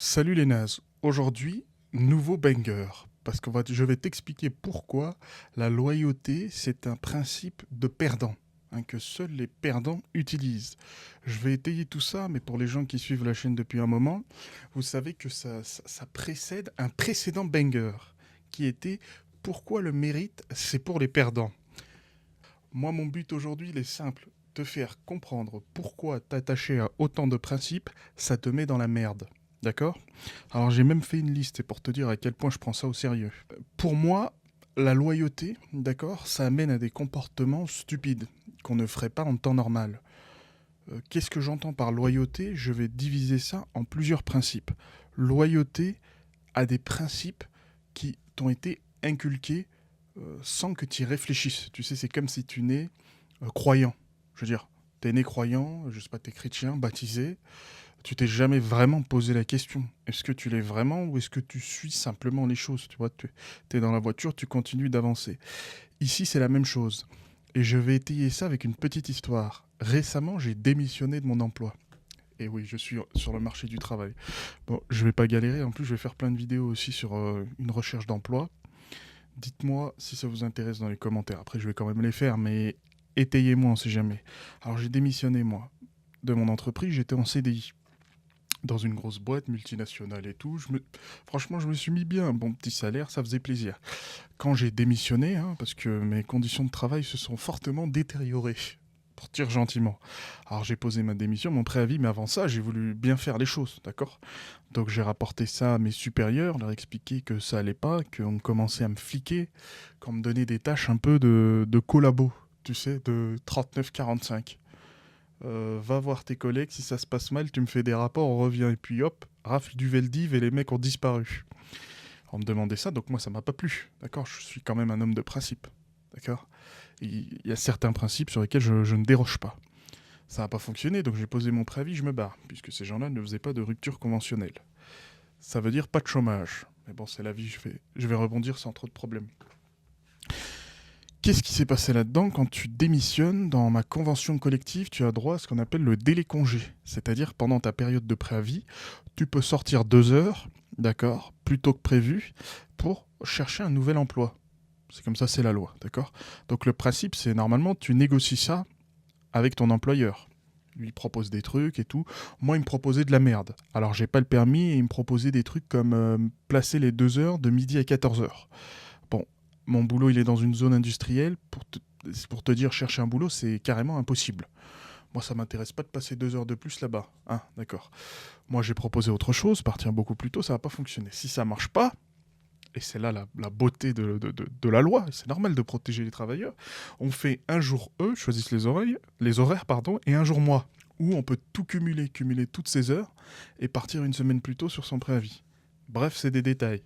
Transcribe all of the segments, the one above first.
Salut les nazes, aujourd'hui, nouveau banger, parce je vais t'expliquer pourquoi la loyauté, c'est un principe de perdant, hein, que seuls les perdants utilisent. Je vais étayer tout ça, mais pour les gens qui suivent la chaîne depuis un moment, vous savez que ça précède un précédent banger, qui était pourquoi le mérite, c'est pour les perdants. Moi, mon but aujourd'hui, il est simple, te faire comprendre pourquoi t'attacher à autant de principes, ça te met dans la merde. D'accord? Alors j'ai même fait une liste, c'est pour te dire à quel point je prends ça au sérieux. Pour moi, la loyauté, d'accord, ça amène à des comportements stupides qu'on ne ferait pas en temps normal. Qu'est-ce que j'entends par loyauté? Je vais diviser ça en plusieurs principes. Loyauté à des principes qui t'ont été inculqués sans que tu y réfléchisses. Tu sais, c'est comme si tu nais croyant. Je veux dire, t'es né croyant, je sais pas, t'es chrétien, baptisé, tu t'es jamais vraiment posé la question. Est-ce que tu l'es vraiment ou est-ce que tu suis simplement les choses? Tu vois, tu es dans la voiture, tu continues d'avancer. Ici, c'est la même chose. Et je vais étayer ça avec une petite histoire. Récemment, j'ai démissionné de mon emploi. Et oui, je suis sur le marché du travail. Bon, je vais pas galérer. En plus, je vais faire plein de vidéos aussi sur une recherche d'emploi. Dites-moi si ça vous intéresse dans les commentaires. Après, je vais quand même les faire, mais étayez-moi, on sait jamais. Alors, j'ai démissionné, moi, de mon entreprise. J'étais en CDI dans une grosse boîte multinationale et tout. Franchement, je me suis mis bien, un bon petit salaire, ça faisait plaisir. Quand j'ai démissionné, hein, parce que mes conditions de travail se sont fortement détériorées, pour dire gentiment. Alors j'ai posé ma démission, mon préavis, mais avant ça, j'ai voulu bien faire les choses, d'accord? Donc j'ai rapporté ça à mes supérieurs, leur expliqué que ça allait pas, qu'on commençait à me fliquer, qu'on me donnait des tâches un peu de collabo, tu sais, de 39-45. Va voir tes collègues, si ça se passe mal, tu me fais des rapports, on revient. Et puis hop, rafle du Veldiv et les mecs ont disparu. On me demandait ça, donc moi ça m'a pas plu. D'accord? Je suis quand même un homme de principe. D'accord? Il y a certains principes sur lesquels je ne déroge pas. Ça n'a pas fonctionné, donc j'ai posé mon préavis, je me barre, puisque ces gens-là ne faisaient pas de rupture conventionnelle. Ça veut dire pas de chômage. Mais bon, c'est la vie, je vais rebondir sans trop de problèmes. Qu'est-ce qui s'est passé là-dedans? Quand tu démissionnes, dans ma convention collective, tu as droit à ce qu'on appelle le délai congé. C'est-à-dire, pendant ta période de préavis, tu peux sortir 2 heures, d'accord, plus tôt que prévu, pour chercher un nouvel emploi. C'est comme ça, c'est la loi, d'accord? Donc le principe, c'est normalement, tu négocies ça avec ton employeur. Lui propose des trucs et tout. Moi, il me proposait de la merde. Alors, j'ai pas le permis et il me proposait des trucs comme placer les 2 heures de midi à 14 heures. Bon, mon boulot, il est dans une zone industrielle. Pour te dire, chercher un boulot, c'est carrément impossible. Moi, ça m'intéresse pas de passer 2 heures de plus là-bas. Hein, d'accord. Moi, j'ai proposé autre chose, partir beaucoup plus tôt, ça va pas fonctionner. Si ça marche pas, et c'est là la beauté de la loi, c'est normal de protéger les travailleurs, on fait un jour eux, choisissent les horaires, pardon, et un jour moi, où on peut tout cumuler toutes ces heures, et partir une semaine plus tôt sur son préavis. Bref, c'est des détails.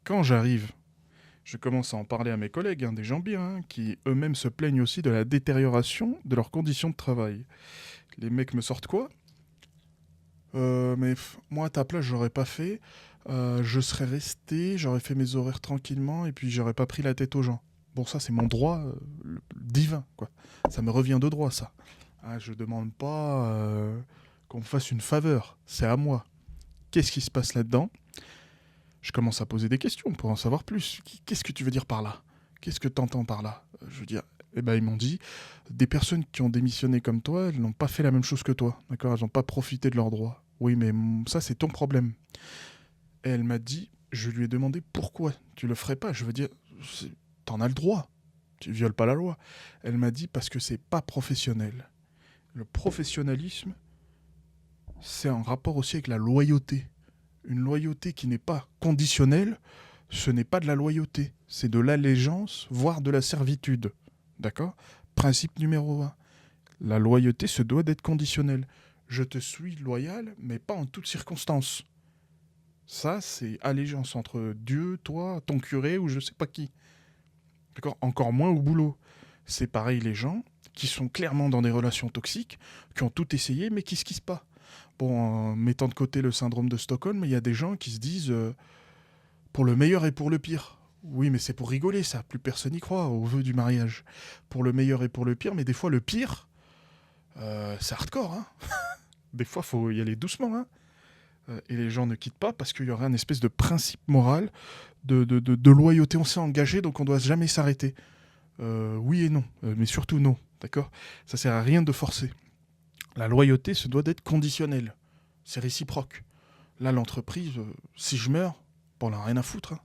Quand j'arrive, je commence à en parler à mes collègues, hein, des gens bien, hein, qui eux-mêmes se plaignent aussi de la détérioration de leurs conditions de travail. Les mecs me sortent quoi? Moi, à ta place, j'aurais pas fait. Je serais resté, j'aurais fait mes horaires tranquillement et puis j'aurais pas pris la tête aux gens. Bon, ça, c'est mon droit divin, quoi. Ça me revient de droit, ça. Ah, je demande pas qu'on me fasse une faveur. C'est à moi. Qu'est-ce qui se passe là-dedans? Je commence à poser des questions pour en savoir plus. Qu'est-ce que tu veux dire par là? Qu'est-ce que t'entends par là? Je veux dire, eh ben, ils m'ont dit, des personnes qui ont démissionné comme toi, elles n'ont pas fait la même chose que toi, d'accord? Elles n'ont pas profité de leurs droits. Oui, mais ça, c'est ton problème. Et elle m'a dit, je lui ai demandé pourquoi tu le ferais pas. Je veux dire, t'en as le droit. Tu violes pas la loi. Elle m'a dit parce que c'est pas professionnel. Le professionnalisme, c'est en rapport aussi avec la loyauté. Une loyauté qui n'est pas conditionnelle, ce n'est pas de la loyauté, c'est de l'allégeance, voire de la servitude. D'accord? Principe numéro un. La loyauté se doit d'être conditionnelle. Je te suis loyal, mais pas en toutes circonstances. Ça, c'est allégeance entre Dieu, toi, ton curé ou je sais pas qui. D'accord? Encore moins au boulot. C'est pareil les gens qui sont clairement dans des relations toxiques, qui ont tout essayé, mais qui se quittent pas. Bon, en mettant de côté le syndrome de Stockholm, il y a des gens qui se disent pour le meilleur et pour le pire. Oui, mais c'est pour rigoler, ça. Plus personne n'y croit au vœu du mariage. Pour le meilleur et pour le pire, mais des fois, le pire, c'est hardcore, hein. Des fois, faut y aller doucement, hein. et les gens ne quittent pas parce qu'il y aurait un espèce de principe moral de loyauté. On s'est engagé, donc on ne doit jamais s'arrêter. Oui et non, mais surtout non, d'accord? Ça sert à rien de forcer. La loyauté, se doit d'être conditionnelle. C'est réciproque. Là, l'entreprise, si je meurs, bon, on n'a rien à foutre, hein.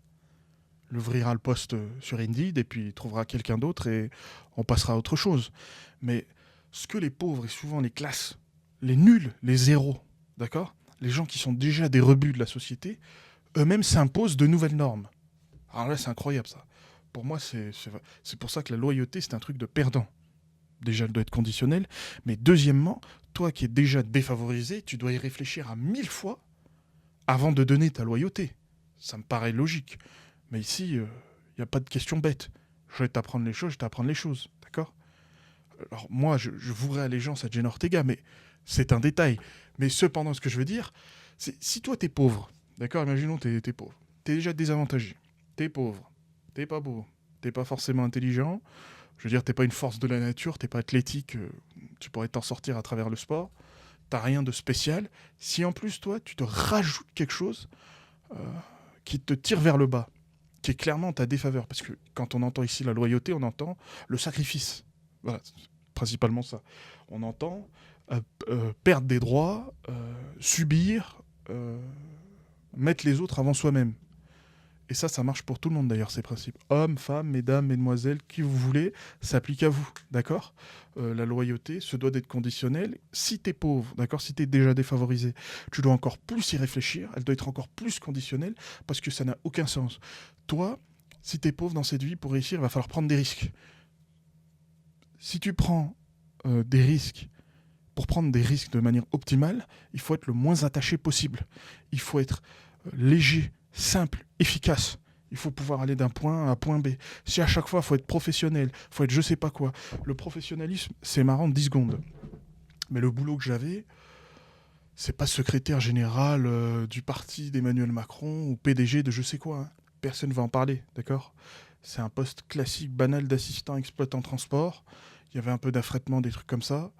Il ouvrira le poste sur Indeed et puis il trouvera quelqu'un d'autre et on passera à autre chose. Mais ce que les pauvres et souvent les classes, les nuls, les zéros, d'accord? Les gens qui sont déjà des rebuts de la société, eux-mêmes s'imposent de nouvelles normes. Alors là, c'est incroyable ça. Pour moi, c'est pour ça que la loyauté, c'est un truc de perdant. Déjà, elle doit être conditionnelle. Mais deuxièmement, toi qui es déjà défavorisé, tu dois y réfléchir à 1000 fois avant de donner ta loyauté. Ça me paraît logique. Mais ici, il n'y a pas de question bête. Je vais t'apprendre les choses, je vais t'apprendre les choses. D'accord? Alors moi, je vouerai allégeance à Jenna Ortega, mais c'est un détail. Mais cependant, ce que je veux dire, c'est si toi t'es pauvre, d'accord? Imaginons t'es pauvre. T'es déjà désavantagé. T'es pauvre. T'es pas beau. T'es pas forcément intelligent. Je veux dire, t'es pas une force de la nature, t'es pas athlétique, tu pourrais t'en sortir à travers le sport. T'as rien de spécial. Si en plus, toi, tu te rajoutes quelque chose euh, qui te tire vers le bas, qui est clairement en ta défaveur. Parce que quand on entend ici la loyauté, on entend le sacrifice. Voilà, c'est principalement ça. On entend perdre des droits, subir, euh, mettre les autres avant soi-même. Et ça marche pour tout le monde d'ailleurs, ces principes. Hommes, femmes, mesdames, mesdemoiselles, qui vous voulez, ça s'applique à vous, d'accord? La loyauté se doit d'être conditionnelle. Si t'es pauvre, d'accord, si t'es déjà défavorisé, tu dois encore plus y réfléchir, elle doit être encore plus conditionnelle, parce que ça n'a aucun sens. Toi, si t'es pauvre dans cette vie, pour réussir, il va falloir prendre des risques. Si tu prends des risques, pour prendre des risques de manière optimale, il faut être le moins attaché possible. Il faut être léger, simple, efficace. Il faut pouvoir aller d'un point A à point B. Si à chaque fois, il faut être professionnel, il faut être je sais pas quoi. Le professionnalisme, c'est marrant 10 secondes. Mais le boulot que j'avais, c'est pas secrétaire général du parti d'Emmanuel Macron ou PDG de je sais quoi, hein. Personne ne va en parler, d'accord? C'est un poste classique, banal d'assistant exploitant transport. Il y avait un peu d'affrètement, des trucs comme ça.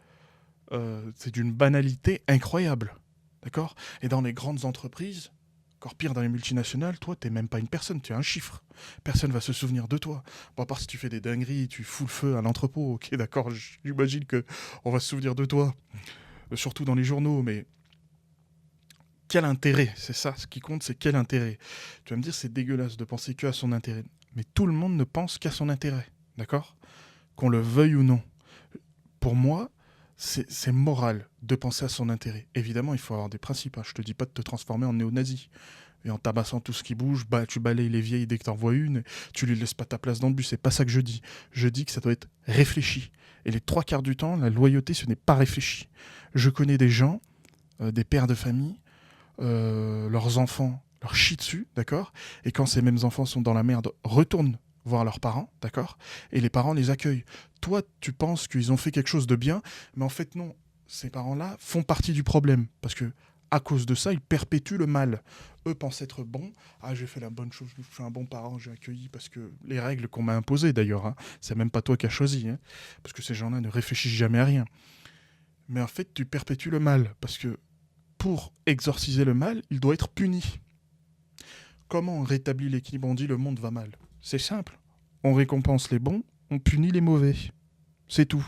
C'est d'une banalité incroyable, d'accord? Et dans les grandes entreprises, encore pire dans les multinationales, toi, t'es même pas une personne, tu es un chiffre. Personne va se souvenir de toi. Bon, à part si tu fais des dingueries, tu fous le feu à l'entrepôt, ok, d'accord, j'imagine que on va se souvenir de toi, surtout dans les journaux, mais quel intérêt? C'est ça, ce qui compte, c'est quel intérêt. Tu vas me dire, c'est dégueulasse de penser que à son intérêt. Mais tout le monde ne pense qu'à son intérêt, d'accord? Qu'on le veuille ou non. Pour moi, c'est moral de penser à son intérêt. Évidemment, il faut avoir des principes, hein. Je te dis pas de te transformer en néo-nazi. Et en tabassant tout ce qui bouge, bah, tu balayes les vieilles dès que t'en vois une, tu lui laisses pas ta place dans le bus. C'est pas ça que je dis. Je dis que ça doit être réfléchi. Et les 3 quarts du temps, la loyauté, ce n'est pas réfléchi. Je connais des gens, des pères de famille, leurs enfants leur chient dessus, d'accord? Et quand ces mêmes enfants sont dans la merde, retournent voir leurs parents, d'accord? Et les parents les accueillent. Toi, tu penses qu'ils ont fait quelque chose de bien, mais en fait non. Ces parents-là font partie du problème, parce que à cause de ça, ils perpétuent le mal. Eux pensent être bons. Ah, j'ai fait la bonne chose, je suis un bon parent, j'ai accueilli, parce que les règles qu'on m'a imposées d'ailleurs, hein, c'est même pas toi qui as choisi, hein, parce que ces gens-là ne réfléchissent jamais à rien. Mais en fait, tu perpétues le mal, parce que pour exorciser le mal, il doit être puni. Comment on rétablit l'équilibre? On dit le monde va mal. C'est simple. On récompense les bons, on punit les mauvais. C'est tout.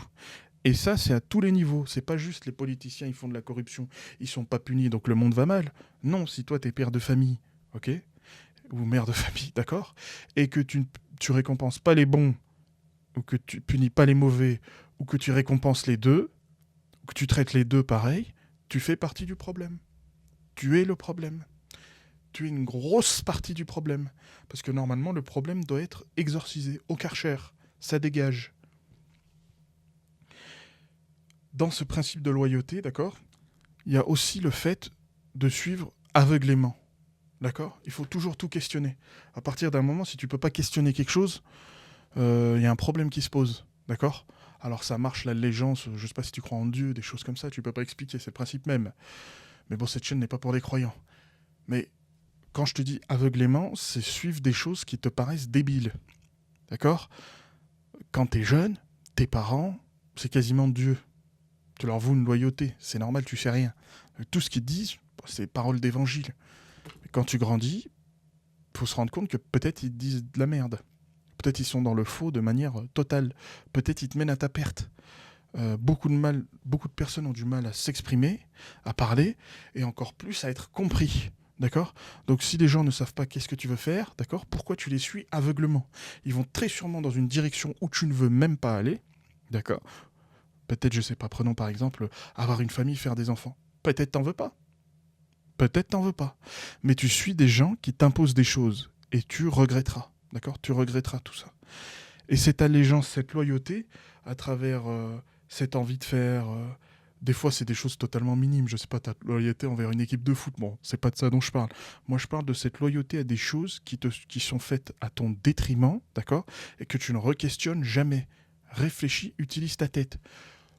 Et ça, c'est à tous les niveaux. C'est pas juste les politiciens, ils font de la corruption, ils sont pas punis, donc le monde va mal. Non, si toi t'es père de famille, ok, ou mère de famille, d'accord, et que tu récompenses pas les bons, ou que tu punis pas les mauvais, ou que tu récompenses les deux, ou que tu traites les deux pareil, tu fais partie du problème. Tu es le problème. Tu es une grosse partie du problème. Parce que normalement, le problème doit être exorcisé au Karcher. Ça dégage. Dans ce principe de loyauté, d'accord, il y a aussi le fait de suivre aveuglément. D'accord? Il faut toujours tout questionner. À partir d'un moment, si tu peux pas questionner quelque chose, il y a un problème qui se pose. D'accord? Alors ça marche, l'allégeance, je sais pas si tu crois en Dieu, des choses comme ça, tu peux pas expliquer, c'est le principe même. Mais bon, cette chaîne n'est pas pour les croyants. Mais quand je te dis aveuglément, c'est suivre des choses qui te paraissent débiles. D'accord? Quand t'es jeune, tes parents, c'est quasiment Dieu. Tu leur voues une loyauté. C'est normal, tu sais rien. Tout ce qu'ils te disent, c'est paroles d'évangile. Mais quand tu grandis, faut se rendre compte que peut-être ils te disent de la merde. Peut-être ils sont dans le faux de manière totale. Peut-être ils te mènent à ta perte. Beaucoup de personnes ont du mal à s'exprimer, à parler, et encore plus à être compris. D'accord? Donc si les gens ne savent pas qu'est-ce que tu veux faire, d'accord, pourquoi tu les suis aveuglement? Ils vont très sûrement dans une direction où tu ne veux même pas aller. D'accord? Peut-être, je sais pas, prenons par exemple avoir une famille, faire des enfants. Peut-être t'en veux pas. Peut-être t'en veux pas. Mais tu suis des gens qui t'imposent des choses et tu regretteras. D'accord? Tu regretteras tout ça. Et cette allégeance, cette loyauté, à travers cette envie de faire. Des fois, c'est des choses totalement minimes. Je sais pas, ta loyauté envers une équipe de foot. Bon, c'est pas de ça dont je parle. Moi, je parle de cette loyauté à des choses qui sont faites à ton détriment, d'accord? Et que tu ne re-questionnes jamais. Réfléchis, utilise ta tête.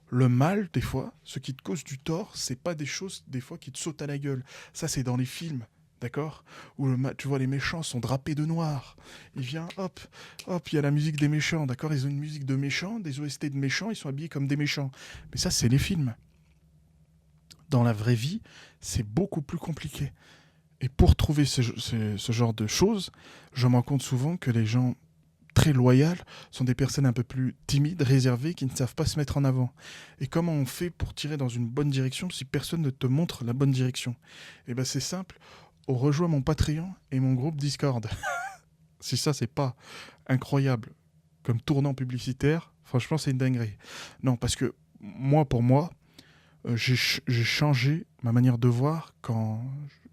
Le mal, des fois, ce qui te cause du tort, c'est pas des choses, des fois, qui te sautent à la gueule. Ça, c'est dans les films, d'accord? Où tu vois, les méchants sont drapés de noir. Il vient, hop, hop, il y a la musique des méchants, d'accord? Ils ont une musique de méchants, des OST de méchants, ils sont habillés comme des méchants. Mais ça, c'est les films. Dans la vraie vie, c'est beaucoup plus compliqué. Et pour trouver ce genre de choses, je me rends compte souvent que les gens très loyales sont des personnes un peu plus timides, réservées, qui ne savent pas se mettre en avant. Et comment on fait pour tirer dans une bonne direction si personne ne te montre la bonne direction? Eh ben c'est simple, on rejoint mon Patreon et mon groupe Discord. Si ça c'est pas incroyable comme tournant publicitaire, franchement c'est une dinguerie. Non, parce que moi pour moi, j'ai changé ma manière de voir quand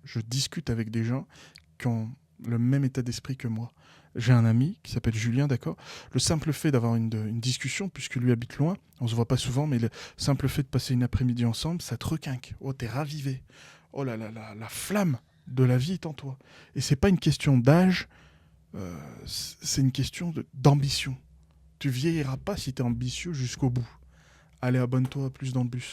je discute avec des gens qui ont le même état d'esprit que moi. J'ai un ami qui s'appelle Julien, d'accord. Le simple fait d'avoir une discussion, puisque lui habite loin, on se voit pas souvent, mais le simple fait de passer une après-midi ensemble, ça te requinque. Oh, t'es ravivé. Oh là là, la flamme de la vie est en toi. Et c'est pas une question d'âge, c'est une question d'ambition. Tu vieilliras pas si t'es ambitieux jusqu'au bout. Allez, abonne-toi plus dans le bus.